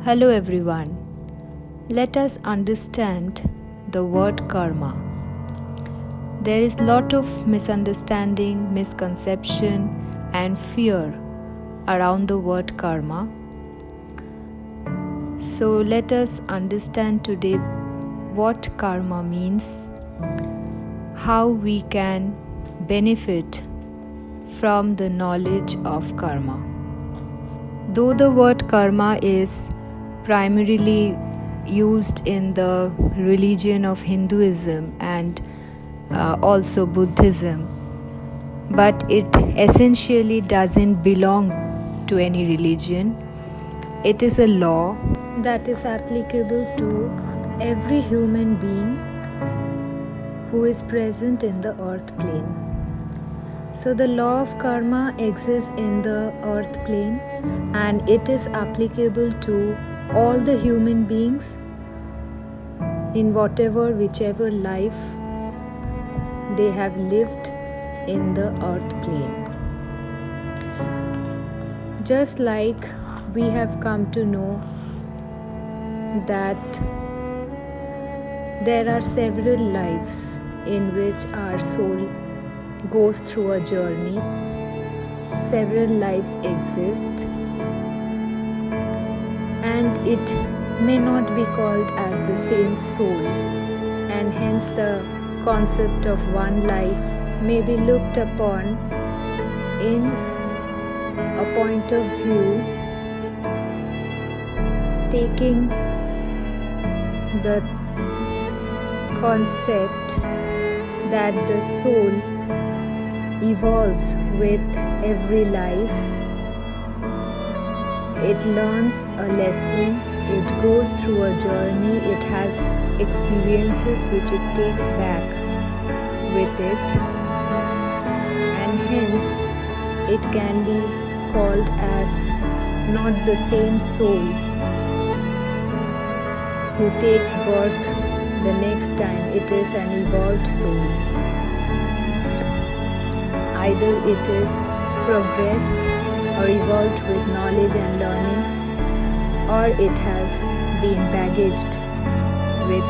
Hello everyone. Let us understand the word karma. There is lot of misunderstanding, misconception and fear around the word karma. So let us understand today what karma means, how we can benefit from the knowledge of karma. Though the word karma is primarily used in the religion of Hinduism and also Buddhism, but it essentially doesn't belong to any religion. It is a law that is applicable to every human being who is present in the earth plane. So the law of karma exists in the earth plane and it is applicable to all the human beings in whichever life they have lived in the earth plane. Just like we have come to know that there are several lives in which our soul goes through a journey. Several lives exist and it may not be called as the same soul, and hence the concept of one life may be looked upon in a point of view taking the concept that the soul evolves with every life. It learns a lesson, it goes through a journey, it has experiences which it takes back with it, and hence it can be called as not the same soul who takes birth the next time. It is an evolved soul. Either it is progressed or evolved with knowledge and learning, or it has been baggaged with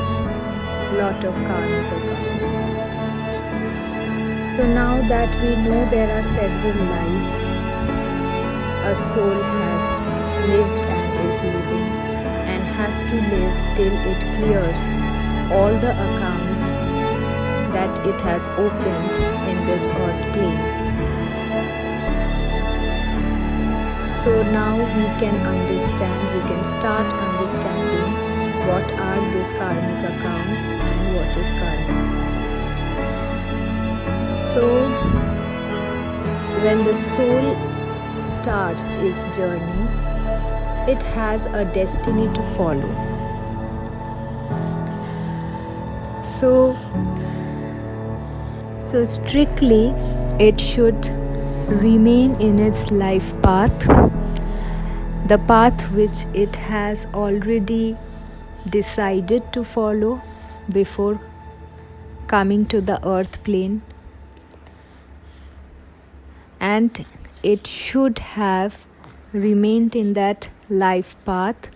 lot of karmic accounts. So now that we know there are several lives a soul has lived and is living and has to live till it clears all the accounts that it has opened in this earth plane. So now we can start understanding what are these karmic accounts and what is karma. So when the soul starts its journey, it has a destiny to follow. So strictly it should remain in its life path, the path which it has already decided to follow before coming to the earth plane, and it should have remained in that life path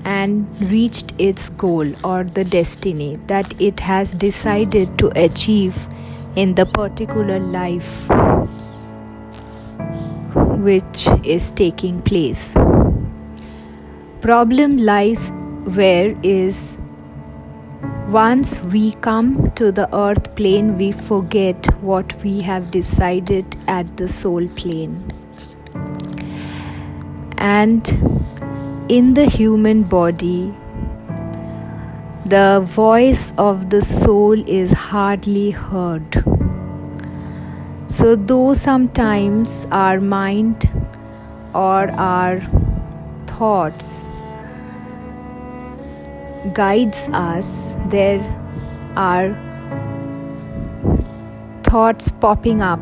and reached its goal or the destiny that it has decided to achieve in the particular life which is taking place. Problem lies where is once we come to the earth plane, we forget what we have decided at the soul plane. And in the human body, the voice of the soul is hardly heard. So though sometimes our mind or our thoughts guides us, there are thoughts popping up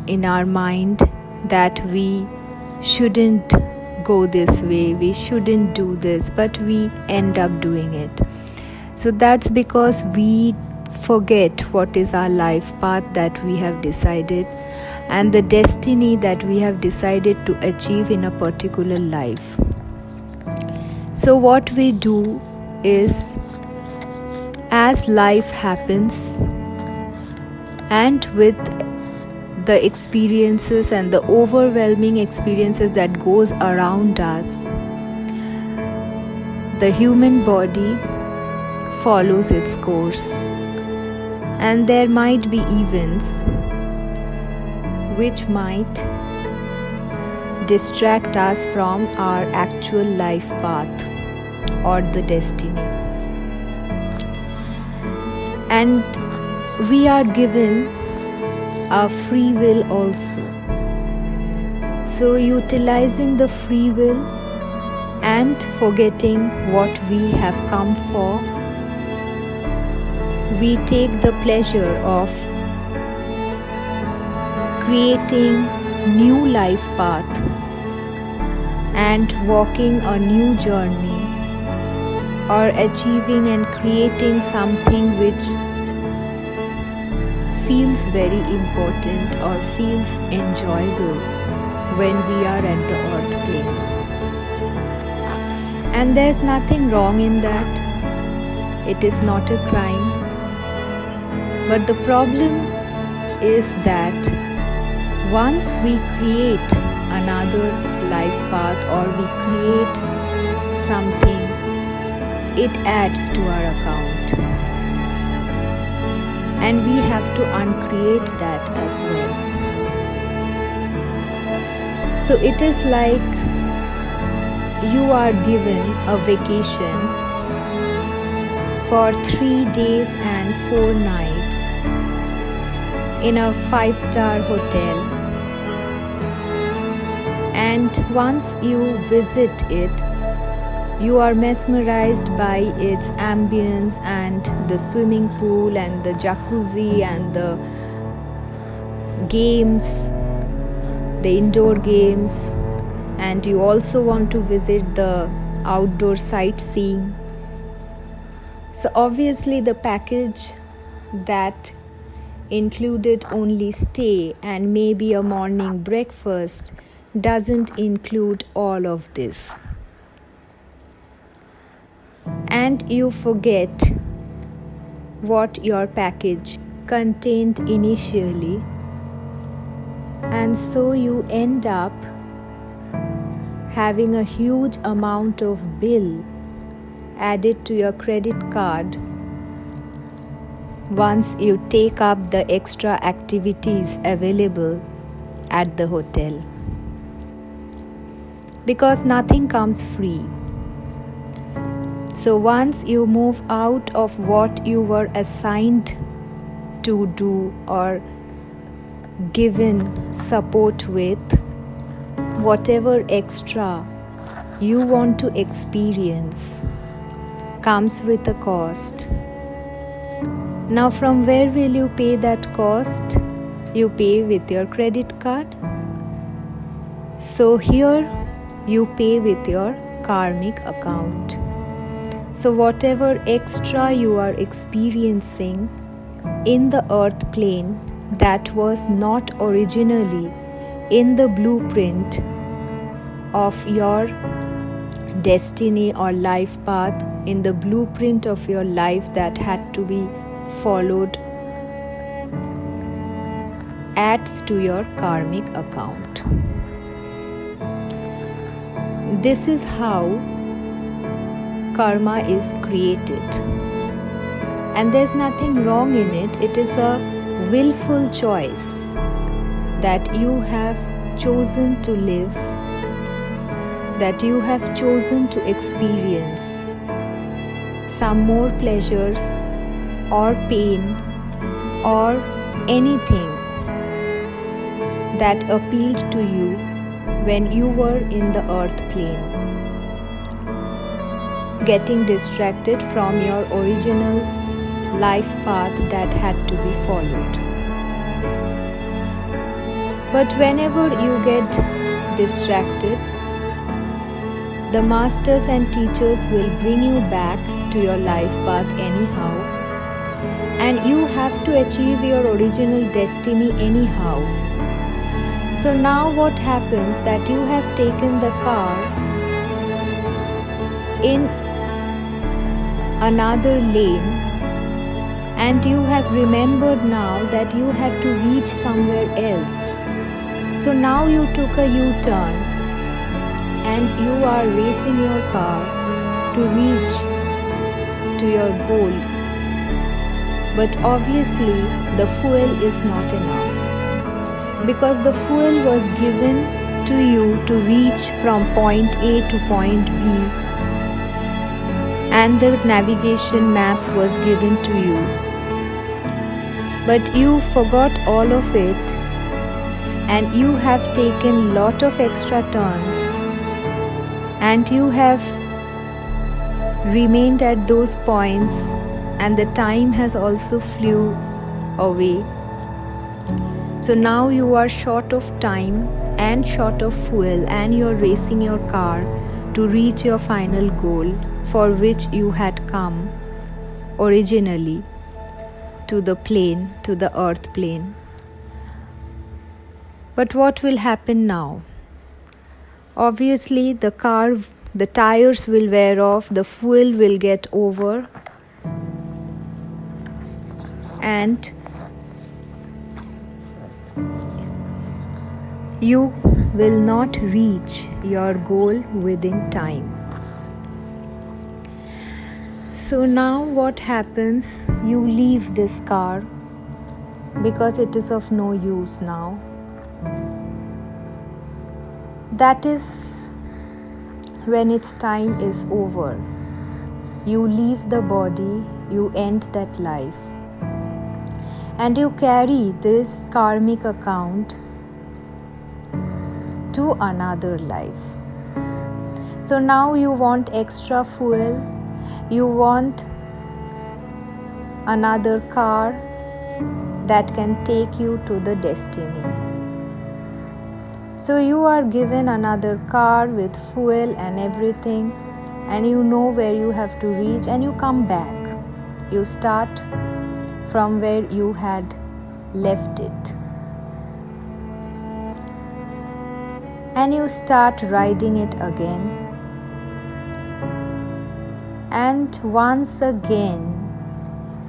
in our mind that we shouldn't go this way, we shouldn't do this, but we end up doing it. So that's because we forget what is our life path that we have decided and the destiny that we have decided to achieve in a particular life. So, what we do is, as life happens, and with the experiences and the overwhelming experiences that goes around us, the human body follows its course, and there might be events which might distract us from our actual life path or the destiny. And we are given a free will also. So, utilizing the free will and forgetting what we have come for, we take the pleasure of creating new life path and walking a new journey, or achieving and creating something which feels very important or feels enjoyable when we are at the earth plane. And there's nothing wrong in that. It is not a crime. But the problem is that once we create another life path or we create something, it adds to our account. And we have to uncreate that as well. So it is like you are given a vacation for 3 days and 4 nights in a 5-star hotel, and once you visit it, you are mesmerized by its ambience and the swimming pool and the jacuzzi and the games, the indoor games, and you also want to visit the outdoor sightseeing. So obviously the package that included only stay and maybe a morning breakfast doesn't include all of this. And you forget what your package contained initially, and so you end up having a huge amount of bill added to your credit card once you take up the extra activities available at the hotel. Because nothing comes free. So once you move out of what you were assigned to do or given support with, whatever extra you want to experience comes with a cost. Now, from where will you pay that cost? You pay with your credit card. So here you pay with your karmic account. So whatever extra you are experiencing in the earth plane that was not originally in the blueprint of your destiny or life path, in the blueprint of your life that had to be followed, adds to your karmic account. This is how karma is created, and there's nothing wrong in it. It is a willful choice that you have chosen to live, that you have chosen to experience some more pleasures or pain or anything that appealed to you when you were in the earth plane, getting distracted from your original life path that had to be followed. But whenever you get distracted, the masters and teachers will bring you back to your life path anyhow, and you have to achieve your original destiny anyhow. So now what happens that you have taken the car in another lane, and you have remembered now that you had to reach somewhere else. So now you took a U-turn and you are racing your car to reach to your goal. But obviously the fuel is not enough, because the fuel was given to you to reach from point A to point B, and the navigation map was given to you. But you forgot all of it, and you have taken lot of extra turns, and you have remained at those points, and the time has also flew away. So now you are short of time and short of fuel, and you are racing your car to reach your final goal for which you had come originally, to the plane, to the earth plane. But what will happen now? Obviously the tires will wear off, the fuel will get over, and you will not reach your goal within time. So now what happens? You leave this car because it is of no use now. That is when its time is over. You leave the body, you end that life, and you carry this karmic account to another life. So now you want extra fuel, you want another car that can take you to the destiny. So you are given another car with fuel and everything, and you know where you have to reach, and you come back. You start from where you had left it, and you start riding it again. And once again,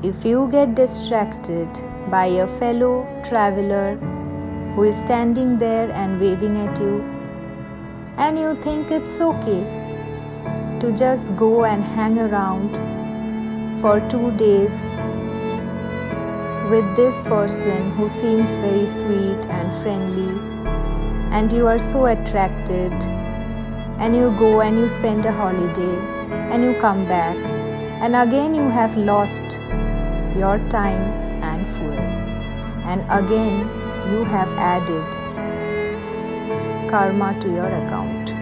if you get distracted by a fellow traveler who is standing there and waving at you, and you think it's okay to just go and hang around for 2 days with this person who seems very sweet and friendly, and you are so attracted, and you go and you spend a holiday, and you come back, and again you have lost your time and fuel, and again you have added karma to your account.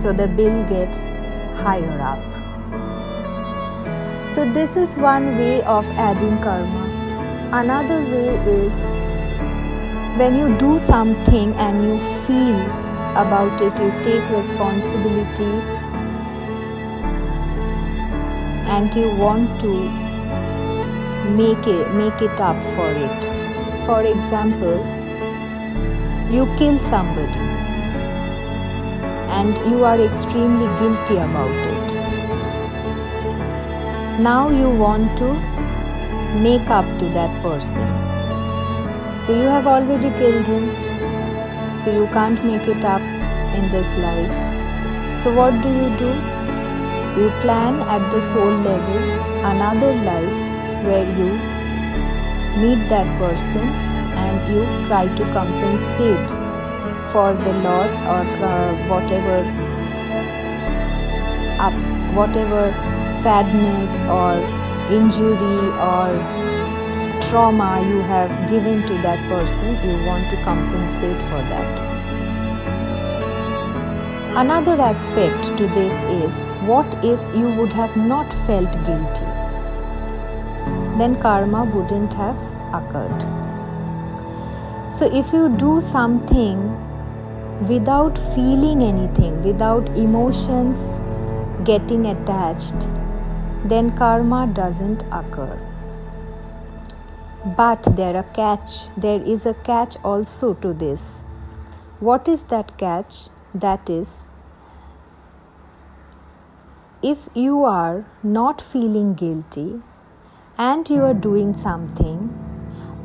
So the bill gets higher up. So this is one way of adding karma. Another way is when you do something and you feel about it, you take responsibility, and you want to make it up for it. For example, you kill somebody and you are extremely guilty about it. Now you want to make up to that person. So you have already killed him, so you can't make it up in this life. So what do? You plan at the soul level another life where you meet that person and you try to compensate for the loss or whatever sadness or injury or trauma you have given to that person. You want to compensate for that. Another aspect to this is, what if you would have not felt guilty? Then karma wouldn't have occurred. So if you do something without feeling anything, without emotions getting attached, then karma doesn't occur. But there is a catch also to this. What is that catch? That is, if you are not feeling guilty and you are doing something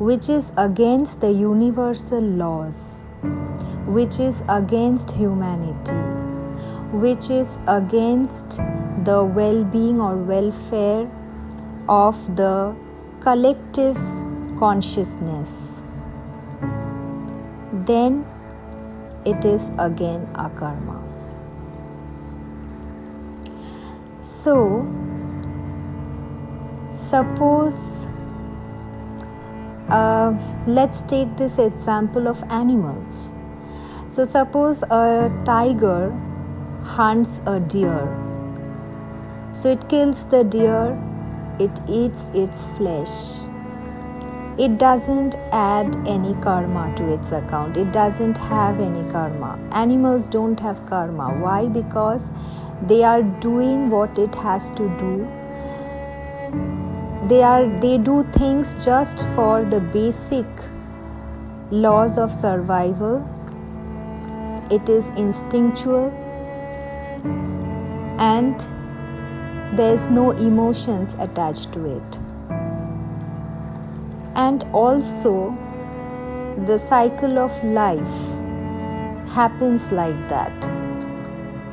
which is against the universal laws, which is against humanity, which is against the well-being or welfare of the collective consciousness, then it is again a karma. So, suppose, let's take this example of animals. So, suppose a tiger hunts a deer. So, it kills the deer, it eats its flesh. It doesn't add any karma to its account. It doesn't have any karma. Animals don't have karma. Why? Because they are doing what it has to do. They do things just for the basic laws of survival. It is instinctual and there is no emotions attached to it. And also the cycle of life happens like that.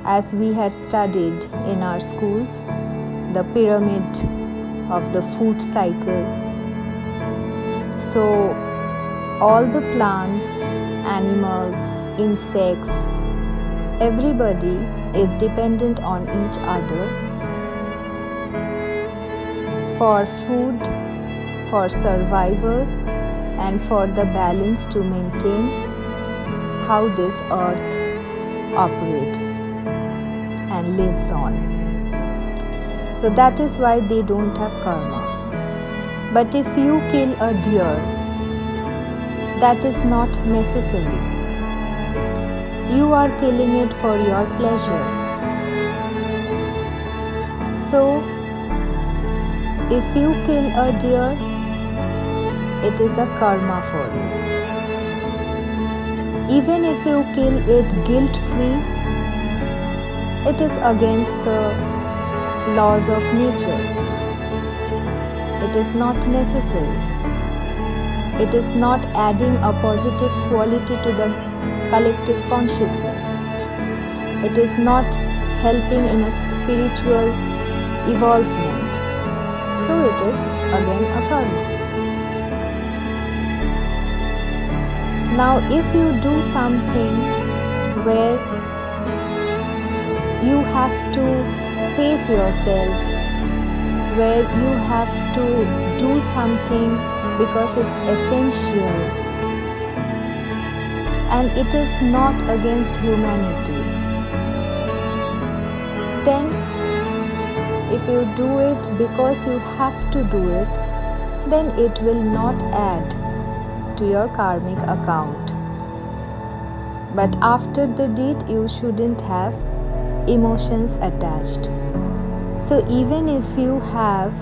As we had studied in our schools, the pyramid of the food cycle. So all the plants, animals, insects, everybody is dependent on each other for food, for survival, and for the balance to maintain how this earth operates and lives on. So that is why they don't have karma. But if you kill a deer, that is not necessary. You are killing it for your pleasure. So, if you kill a deer, it is a karma for you. Even if you kill it guilt-free, it is against the laws of nature. It is not necessary. It is not adding a positive quality to the collective consciousness. It is not helping in a spiritual evolvement. So it is again a karma. Now if you do something where you have to save yourself, where you have to do something because it's essential and it is not against humanity, then if you do it because you have to do it, then it will not add to your karmic account. But after the deed, you shouldn't have emotions attached. So even if you have,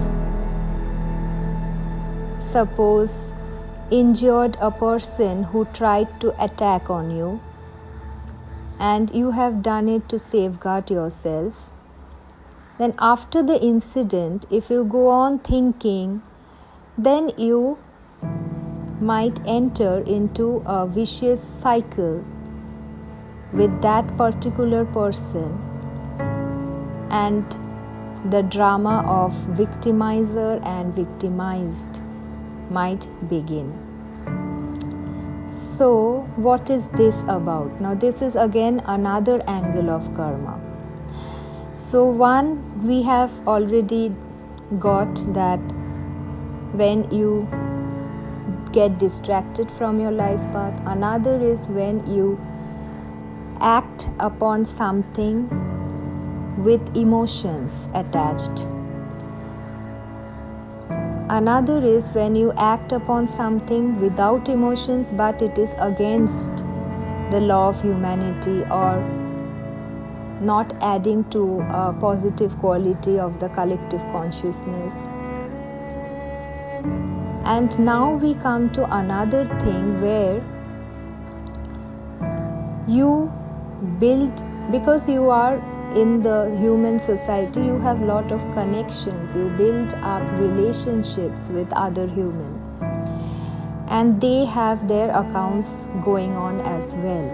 suppose, injured a person who tried to attack on you, and you have done it to safeguard yourself, then after the incident, if you go on thinking, then you might enter into a vicious cycle with that particular person, and the drama of victimizer and victimized might begin. So, what is this about? Now, this is again another angle of karma. So, one, we have already got that when you get distracted from your life path. Another is when you act upon something with emotions attached. Another is when you act upon something without emotions, but it is against the law of humanity or not adding to a positive quality of the collective consciousness. And now we come to another thing where you build, because you are in the human society, you have lot of connections. You build up relationships with other human, and they have their accounts going on as well.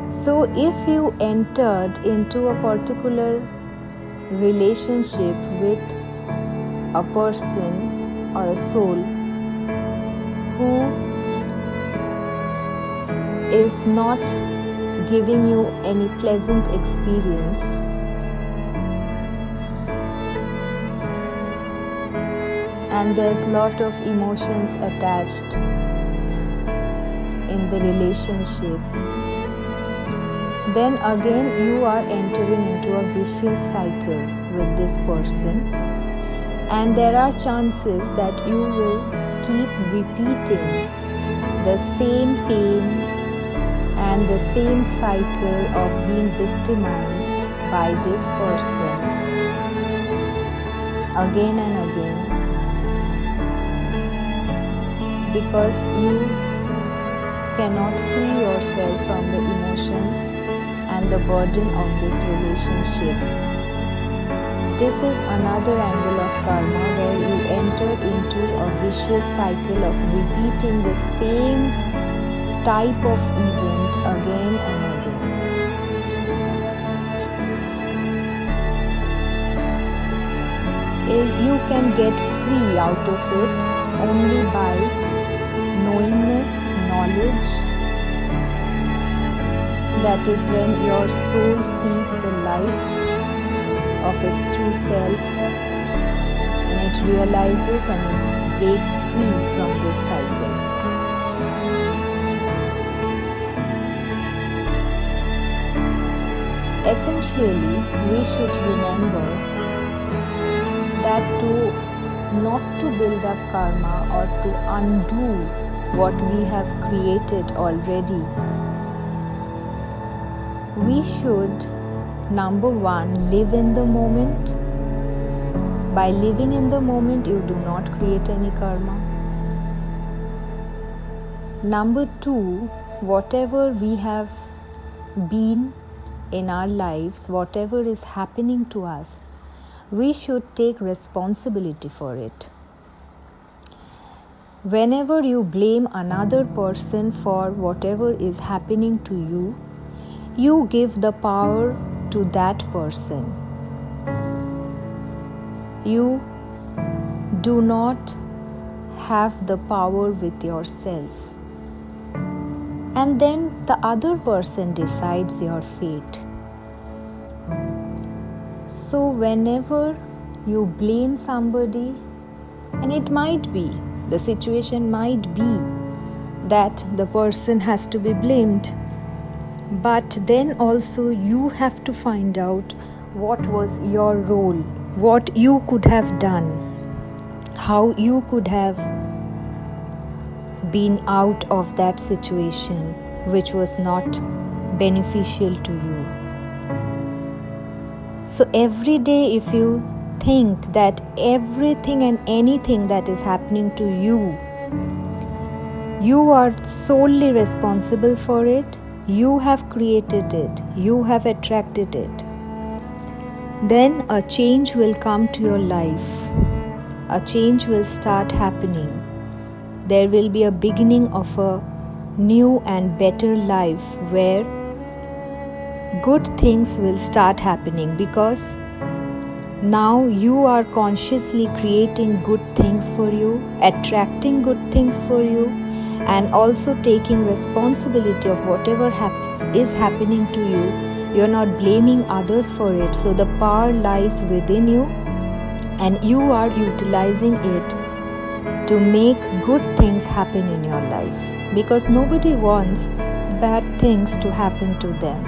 So if you entered into a particular relationship with a person or a soul who is not giving you any pleasant experience, and there's lot of emotions attached in the relationship, then again you are entering into a vicious cycle with this person, and there are chances that you will keep repeating the same pain and the same cycle of being victimized by this person again and again, because you cannot free yourself from the emotions and the burden of this relationship. This is another angle of karma, where you enter into a vicious cycle of repeating the same type of event again and again. You can get free out of it only by knowingness, knowledge. That is when your soul sees the light of its true self, and it realizes and it breaks free from this cycle. Essentially, we should remember that not to build up karma or to undo what we have created already, we should, number one, live in the moment. By living in the moment, you do not create any karma. Number two, whatever we have been in our lives, whatever is happening to us, we should take responsibility for it. Whenever you blame another person for whatever is happening to you, you give the power to that person. You do not have the power with yourself. And then the other person decides your fate. So whenever you blame somebody, and it might be, the situation might be that the person has to be blamed, but then also you have to find out what was your role, what you could have done, how you could have been out of that situation which was not beneficial to you. So every day, if you think that everything and anything that is happening to you, you are solely responsible for it, you have created it, you have attracted it, then a change will come to your life. A change will start happening. There will be a beginning of a new and better life where good things will start happening, because now you are consciously creating good things for you, attracting good things for you, and also taking responsibility of whatever is happening to you. You're not blaming others for it. So the power lies within you, and you are utilizing it to make good things happen in your life, because nobody wants bad things to happen to them.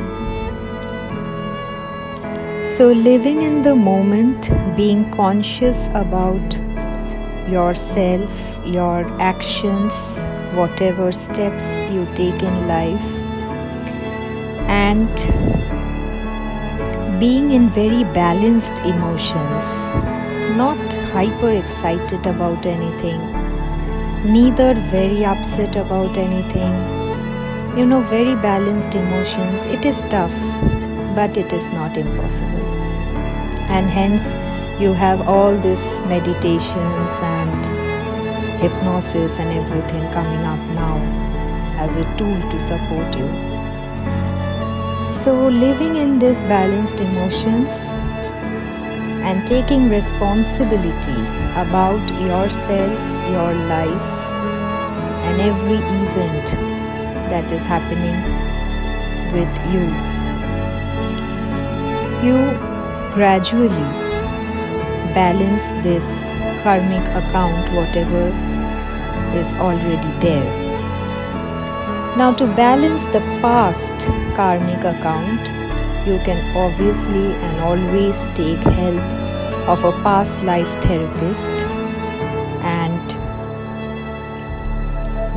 So living in the moment, being conscious about yourself, your actions, whatever steps you take in life, and being in very balanced emotions, not hyper excited about anything, neither very upset about anything, very balanced emotions. It is tough, but it is not impossible. And hence you have all these meditations and hypnosis and everything coming up now as a tool to support you. So living in these balanced emotions and taking responsibility about yourself, your life, and every event that is happening with you, you gradually balance this karmic account, whatever is already there. Now, to balance the past karmic account, you can obviously and always take help of a past life therapist and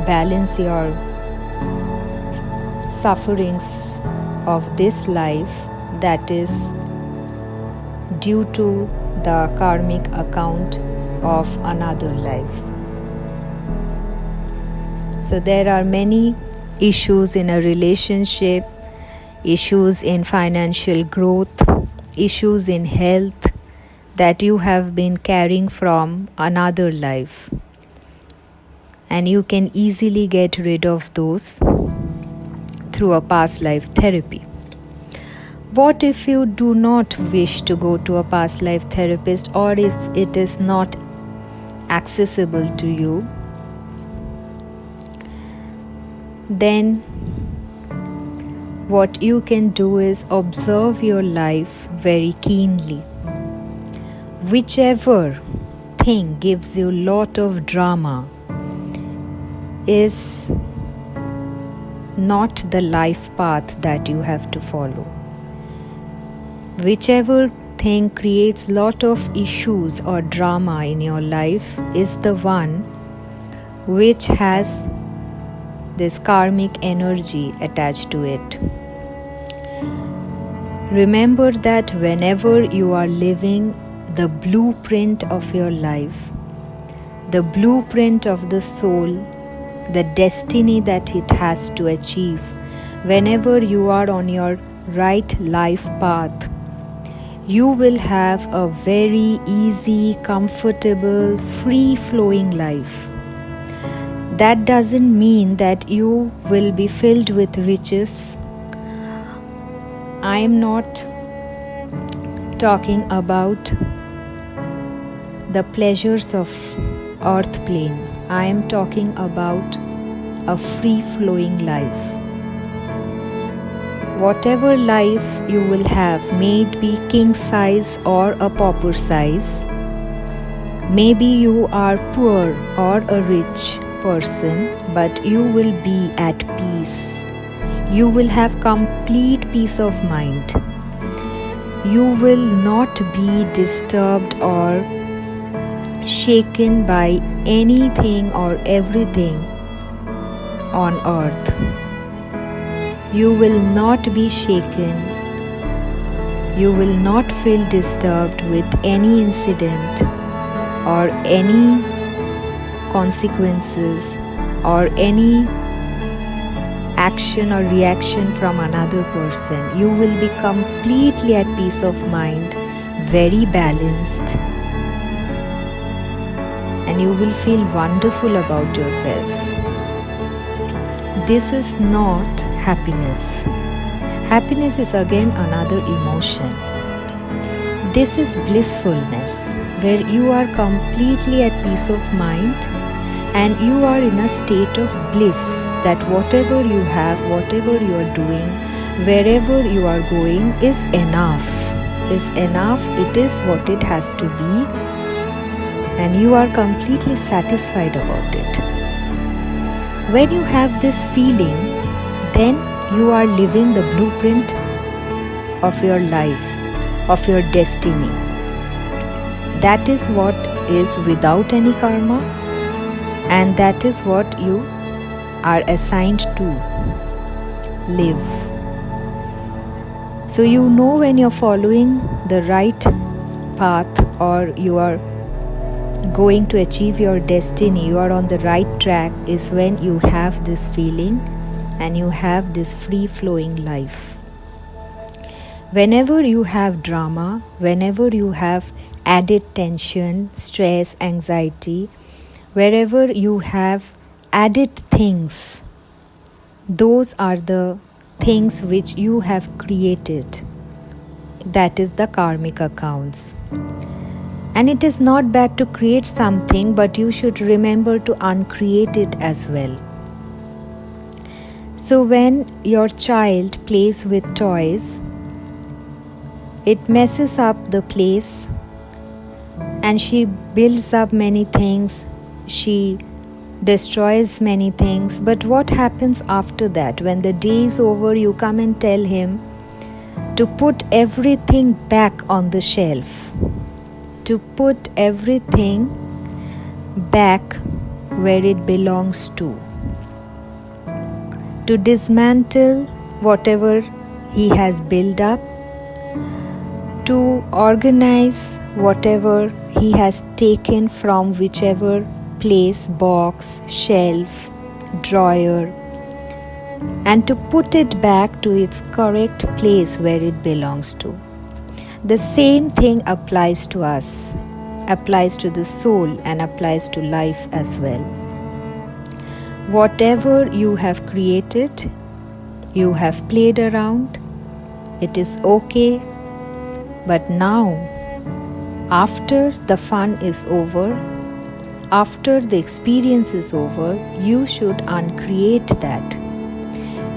balance your sufferings of this life that is due to the karmic account of another life. So there are many issues in a relationship, issues in financial growth, issues in health that you have been carrying from another life. And you can easily get rid of those through a past life therapy. What if you do not wish to go to a past life therapist, or if it is not accessible to you? Then what you can do is observe your life very keenly. Whichever thing gives you a lot of drama is not the life path that you have to follow. Whichever thing creates a lot of issues or drama in your life is the one which has this karmic energy attached to it. Remember that whenever you are living the blueprint of your life, the blueprint of the soul, the destiny that it has to achieve, whenever you are on your right life path, you will have a very easy, comfortable, free-flowing life. That doesn't mean that you will be filled with riches. I am not talking about the pleasures of earth plane. I am talking about a free-flowing life. Whatever life you will have, may it be king size or a pauper size, maybe you are poor or a rich person, but you will be at peace. You will have complete peace of mind. You will not be disturbed or shaken by anything or everything on earth. You will not be shaken. You will not feel disturbed with any incident or any consequences or any action or reaction from another person. You will be completely at peace of mind, very balanced, and you will feel wonderful about yourself. This is not happiness. Happiness is again another emotion. This is blissfulness, where you are completely at peace of mind and you are in a state of bliss that whatever you have, whatever you are doing, wherever you are going is enough. It is what it has to be, and you are completely satisfied about it. When you have this feeling, then you are living the blueprint of your life, of your destiny. That is what is without any karma, and that is what you are assigned to live. So you know when you're following the right path, or you are going to achieve your destiny, you are on the right track, is when you have this feeling and you have this free-flowing life. Whenever you have drama, whenever you have added tension, stress, anxiety, wherever you have added things, those are the things which you have created. That is the karmic accounts. And it is not bad to create something, but you should remember to uncreate it as well. So when your child plays with toys, it messes up the place and she builds up many things, she destroys many things. But what happens after that? When the day is over, you come and tell him to put everything back on the shelf, to put everything back where it belongs to dismantle whatever he has built up, to organize whatever he has taken from whichever place, box, shelf, drawer, and to put it back to its correct place where it belongs to. The same thing applies to us, applies to the soul, and applies to life as well. Whatever you have created, you have played around, it is okay. But now, after the fun is over, after the experience is over, you should uncreate that.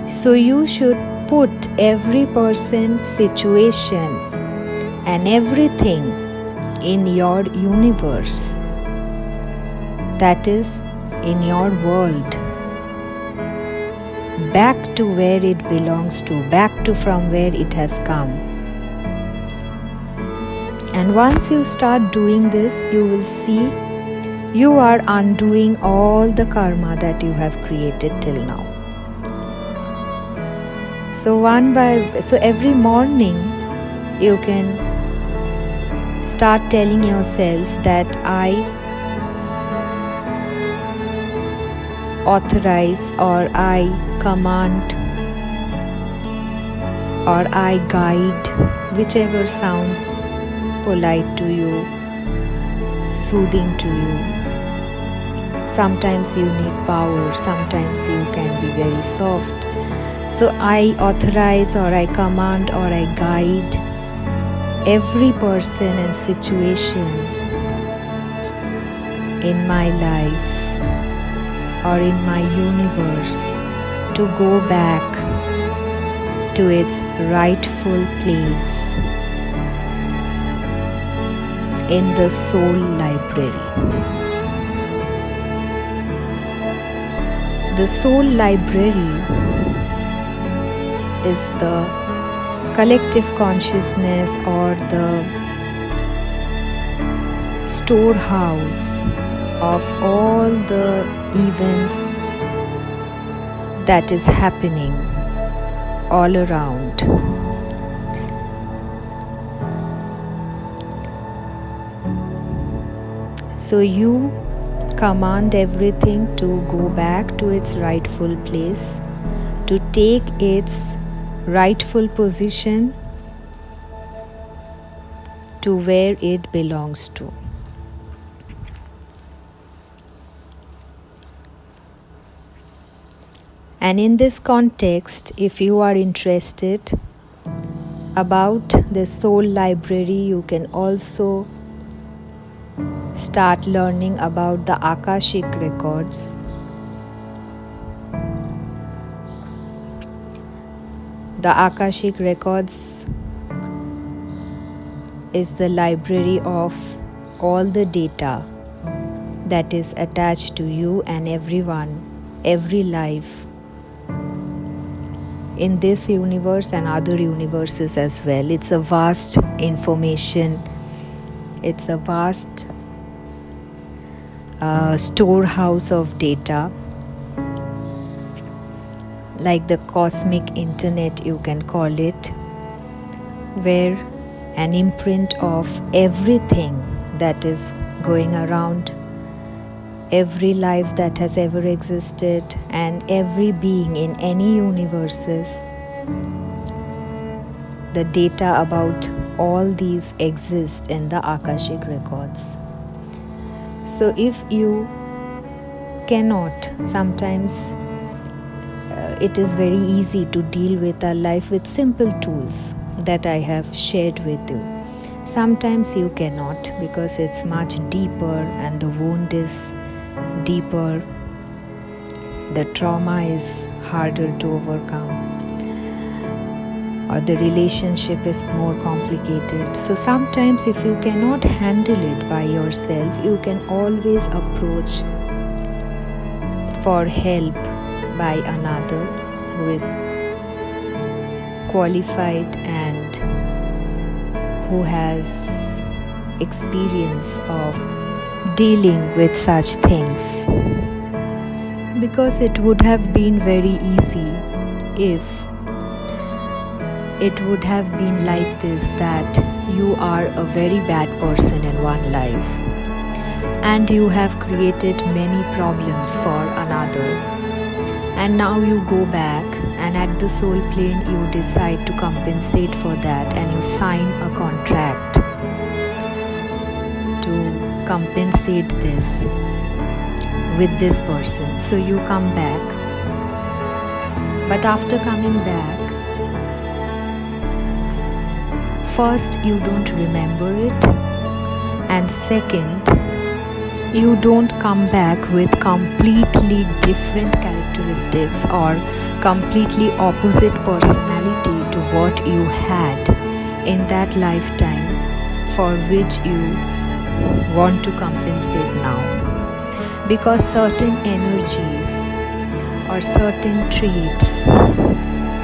So you should put every person, situation, and everything in your universe, that is, in your world, back to where it belongs to, back to from where it has come. And once you start doing this, you will see you are undoing all the karma that you have created till now. So every morning you can start telling yourself that I authorize, or I command, or I guide, whichever sounds polite to you, soothing to you. Sometimes you need power, sometimes you can be very soft. So I authorize, or I command, or I guide every person and situation in my life or in my universe to go back to its rightful place in the soul library. The soul library is the collective consciousness or the storehouse of all the events that is happening all around. So you command everything to go back to its rightful place, to take its rightful position to where it belongs to. And in this context, if you are interested about the soul library, you can also start learning about the Akashic records. The Akashic records is the library of all the data that is attached to you and everyone, every life in this universe and other universes as well. It's a vast information, it's a vast storehouse of data, like the cosmic internet, you can call it, where an imprint of everything that is going around, every life that has ever existed, and every being in any universes the data about all these exist in the Akashic records. So if you cannot, sometimes it is very easy to deal with our life with simple tools that I have shared with you. Sometimes you cannot, because it's much deeper and the wound is deeper, the trauma is harder to overcome, or the relationship is more complicated. So sometimes if you cannot handle it by yourself, you can always approach for help by another who is qualified and who has experience of dealing with such things. Because it would have been very easy if it would have been like this, that you are a very bad person in one life and you have created many problems for another, and now you go back and at the soul plane you decide to compensate for that, and you sign a contract to compensate this with this person. So you come back, but after coming back, first you don't remember it, and second, you don't come back with completely different characteristics or completely opposite personality to what you had in that lifetime for which you want to compensate now. Because certain energies or certain traits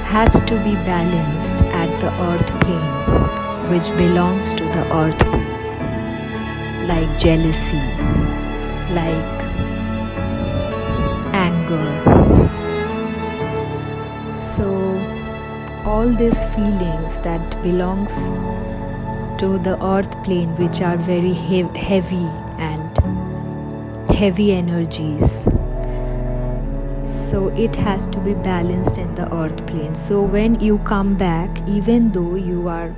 has to be balanced at the earth plane, which belongs to the earth plane, like jealousy, like anger. So all these feelings that belongs to the earth plane, which are very heavy and heavy energies, so it has to be balanced in the earth plane. So when you come back, even though you are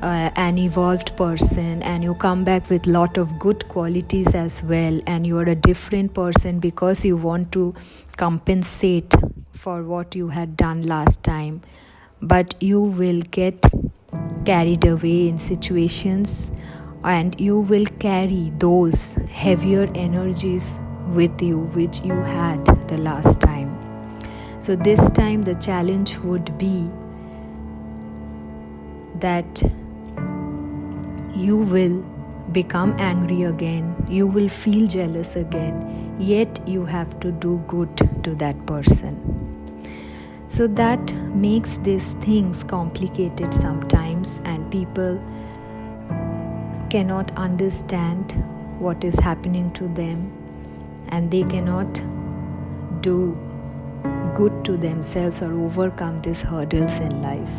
an evolved person and you come back with lot of good qualities as well, and you are a different person because you want to compensate for what you had done last time, but you will get carried away in situations and you will carry those heavier energies with you which you had the last time. So this time the challenge would be that you will become angry again, you will feel jealous again, yet you have to do good to that person. So that makes these things complicated sometimes, and people cannot understand what is happening to them, and they cannot do good to themselves or overcome these hurdles in life.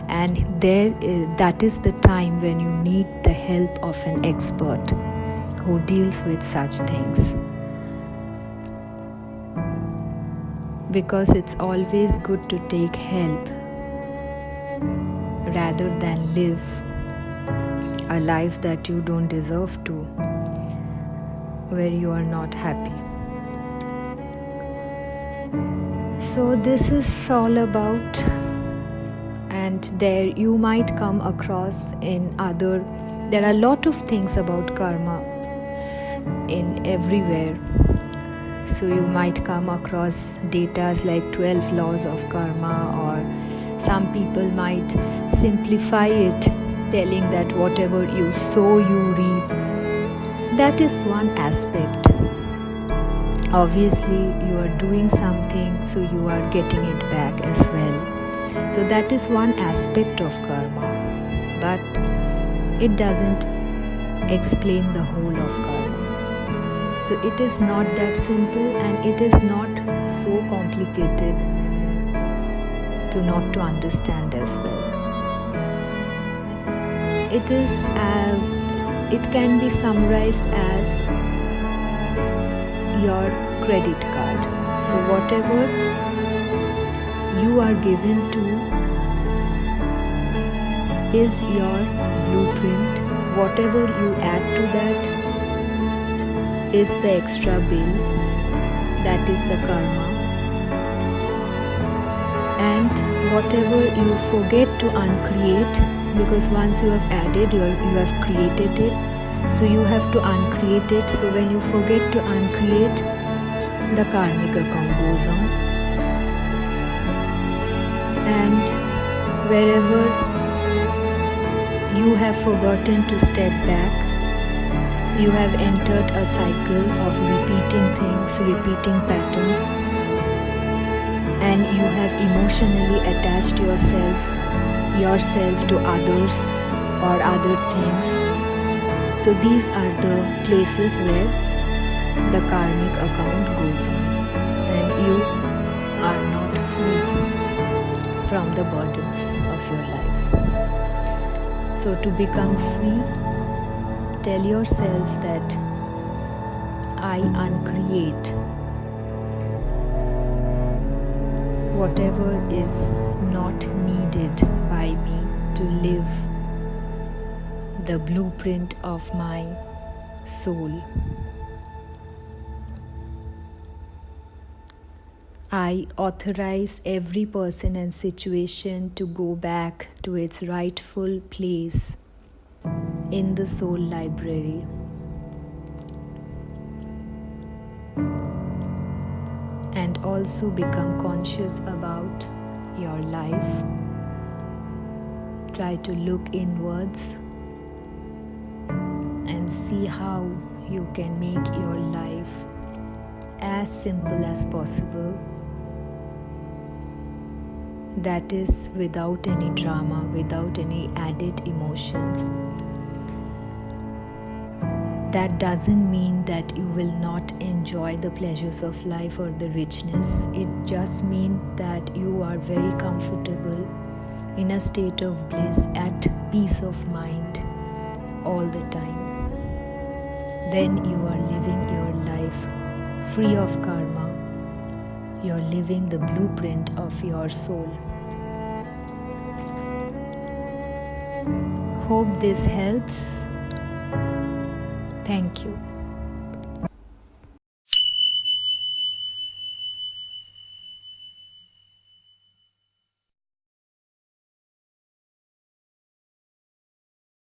And that is the time when you need the help of an expert who deals with such things. Because it's always good to take help rather than live a life that you don't deserve to, where you are not happy. So this is all about, and there you might come across there are a lot of things about karma in everywhere. So you might come across data like 12 laws of karma, or some people might simplify it, telling that whatever you sow you reap. That is one aspect. Obviously you are doing something, so you are getting it back as well. So that is one aspect of karma, but it doesn't explain the whole of karma. So it is not that simple, and it is not so complicated to not to understand as well. It can be summarized as your credit card. So whatever you are given to is your blueprint. Whatever you add to that is the extra bill, that is the karma. And whatever you forget to uncreate, because once you have added, you have created it, so you have to uncreate it. So when you forget to uncreate, the karmic account goes on. And wherever you have forgotten to step back, you have entered a cycle of repeating things, repeating patterns, and you have emotionally attached yourself to others or other things. So these are the places where the karmic account goes on, and you are not free from the burdens of your life. So to become free, tell yourself that I uncreate whatever is not needed by me to live the blueprint of my soul. I authorize every person and situation to go back to its rightful place in the soul library. And also become conscious about your life. Try to look inwards and see how you can make your life as simple as possible. That is without any drama, without any added emotions. That doesn't mean that you will not enjoy the pleasures of life or the richness. It just means that you are very comfortable in a state of bliss, at peace of mind all the time. Then you are living your life free of karma. You're living the blueprint of your soul. Hope this helps. Thank you.